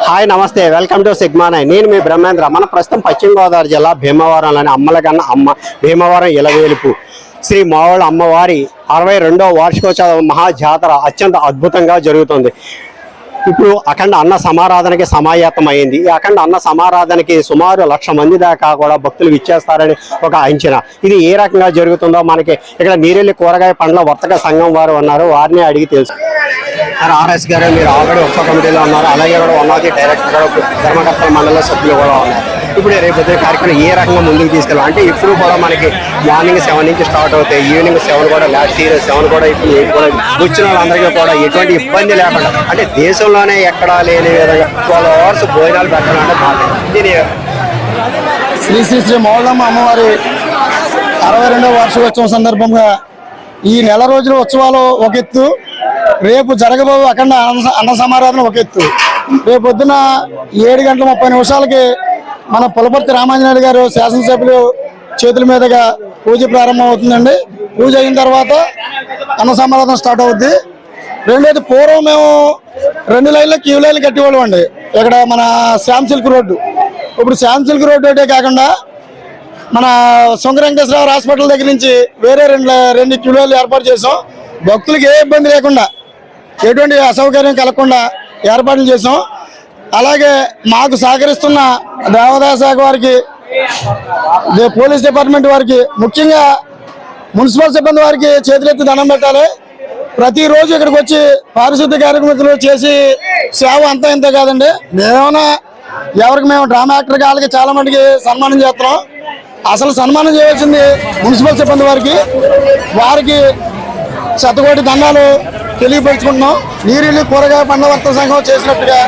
Hi నమస్తే welcome to sigma 9 నేను మీ బ్రహ్మేంద్ర మన ప్రస్తుతం పశ్చిమ గోదావరి జిల్లా భీమవరంలోని అమ్మలగన్న అమ్మ భీమవరం ఇలవేలుపు శ్రీ మావుళ్ళ అమ్మవారి 62వ వార్షికోత్సవ మహాజాతర అత్యంత అద్భుతంగా జరుగుతుంది. ఇప్పుడు అఖండ అన్న సమారాధనకి సమాయత్తమైంది. ఈ అఖండ అన్న సమారాధనకి సుమారు 1,00,000 మంది దాకా కూడా భక్తులు విచ్చేస్తారని ఒక అంచనా. ఇది ఏ రకంగా జరుగుతుందో మనకి ఇక్కడ నీరెల్లి కూరగాయ పండ్ల వర్తక సంఘం వారు ఉన్నారు, వారిని అడిగి తెలుసు. ఆర్ఎస్ గారు మీరు ఆల్రెడీ ఉత్సవ కమిటీలో ఉన్నారు, అలాగే కూడా ఉన్నది డైరెక్టర్ గారు ధర్మకర్తల మండల సభ్యులు కూడా ఉన్నారు. ఇప్పుడు రేపు కార్యక్రమం ఏ రకంగా ముందుకు తీసుకెళ్ళాలి అంటే ఇప్పుడు కూడా మనకి మార్నింగ్ 7 నుంచి స్టార్ట్ అవుతాయి, ఈవినింగ్ 7 కూడా లాస్ట్ ఇయర్ 7 కూడా ఇప్పుడు 8 కూడా వచ్చిన వాళ్ళందరికీ కూడా ఎటువంటి ఇబ్బంది లేకుండా అంటే దేశంలోనే ఎక్కడా లేని విధంగా 12 hours భోజనాలు పెట్టాలంటే దీని శ్రీ శ్రీ శ్రీ మావుళ్ళమ్మ అమ్మవారి 62వ వార్షికోత్సవం సందర్భంగా ఈ నెల రోజుల ఉత్సవాలు ఒక ఎత్తు, రేపు జరగబోవు అఖండ అన్న సమారాధన ఒక ఎత్తు. రేపు పొద్దున 7:30 మన పులపర్తి రామాంజనేయులు గారు శాసనసభ్యులు చేతుల మీదుగా పూజ ప్రారంభం అవుతుందండి. పూజ అయిన తర్వాత అన్న సమారాధన స్టార్ట్ అవుద్ది. రెండోది పూర్వం మేము 2 లైన్ల క్యూ లైన్లు కట్టేవాళ్ళం అండి ఇక్కడ మన శ్యామ్ సిల్క్ రోడ్డు. ఇప్పుడు శ్యామ్ సిల్క్ రోడ్డు ఒకటే కాకుండా మన శంకరేశ్వర హాస్పిటల్ దగ్గర నుంచి వేరే 2 క్యూ లైన్లు ఏర్పాటు చేసాం. భక్తులకు ఏ ఇబ్బంది లేకుండా ఎటువంటి అసౌకర్యం కలగకుండా ఏర్పాట్లు చేసాం. అలాగే మాకు సహకరిస్తున్న దేవాదాయ శాఖ వారికి, పోలీస్ డిపార్ట్మెంట్ వారికి, ముఖ్యంగా మున్సిపల్ సిబ్బంది వారికి చేతులెత్తి దండం పెట్టాలి. ప్రతిరోజు ఇక్కడికి వచ్చి పారిశుద్ధ్య కార్యక్రమాలు చేసి సేవ అంతా ఇంత కాదండి. ఎవరికి మేము డ్రామా యాక్టర్ వాళ్ళకి చాలా మందికి సన్మానం చేస్తున్నాం. అసలు సన్మానం చేయవలసింది మున్సిపల్ సిబ్బంది వారికి శతకోటి దండాలు తెలియపరుచుకుంటున్నాం. నీరెల్లి కూరగాయ పండ్ల వర్తక సంఘం చేసినట్టుగా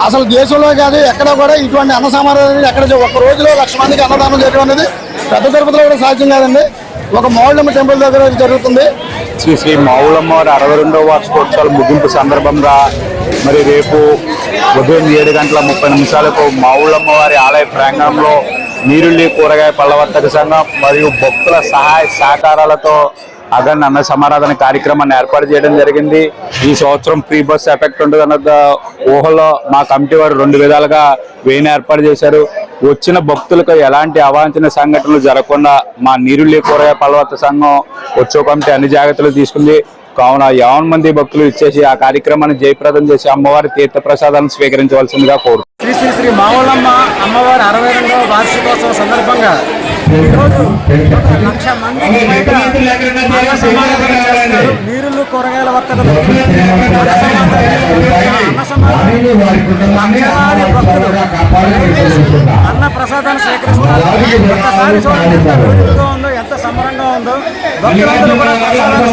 అసలు దేశంలో కాదు ఎక్కడ కూడా ఇటువంటి అన్న సమారాధన ఎక్కడ ఒక్క రోజులో 1,00,000 మందికి అన్నదానం చేయడం అనేది పెద్ద తిరుపతిలో కూడా సాధ్యం కాదండి. ఒక మావుళ్ళమ్మ టెంపుల్ దగ్గర జరుగుతుంది. శ్రీ శ్రీ మావుళ్ళమ్మ 62వ వార్షికోత్సవాల ముగింపు సందర్భంగా మరి రేపు ఉదయం 7:30 మావుళ్ళమ్మ వారి ఆలయ ప్రాంగణంలో నీరుల్లి కూరగాయ పళ్ళ వర్తక సంఘం మరియు భక్తుల సహాయ సహకారాలతో అఖండ అన్న సమారాధన కార్యక్రమాన్ని ఏర్పాటు చేయడం జరిగింది. ఈ సంవత్సరం ఫ్రీ బస్ ఎఫెక్ట్ ఉంటుందన్న ఊహలో మా కమిటీ వారు 2 విధాలుగా వేయిని ఏర్పాటు చేశారు. వచ్చిన భక్తులకు ఎలాంటి అవాంఛనీయ సంఘటనలు జరగకుండా మా నీరుల్లి కూరగాయ పళ్ళ సంఘం ఉత్సవ కమిటీ అన్ని జాగ్రత్తలు తీసుకుంది. కావున 50 మంది భక్తులు ఇచ్చేసి ఆ కార్యక్రమాన్ని జయప్రదం చేసి అమ్మవారి తీర్థ ప్రసాదాలను స్వీకరించవలసిందిగా కోరు. శ్రీ శ్రీ శ్రీ మావుళ్ళమ్మ అమ్మవారి 62వ వార్షికోత్సవం సందర్భంగా ఈరోజు 1,00,000 మందికి నీరులు కూరగాయల వర్తక అన్న ప్రసాదాన్ని స్వీకరిస్తున్నారు. ఒక్కసారి చూడండి ఎంత వేడుకగా ఉందో, ఎంత సంబరంగా ఉందో. భక్తులందరూ కూడా ప్రసాదాన్ని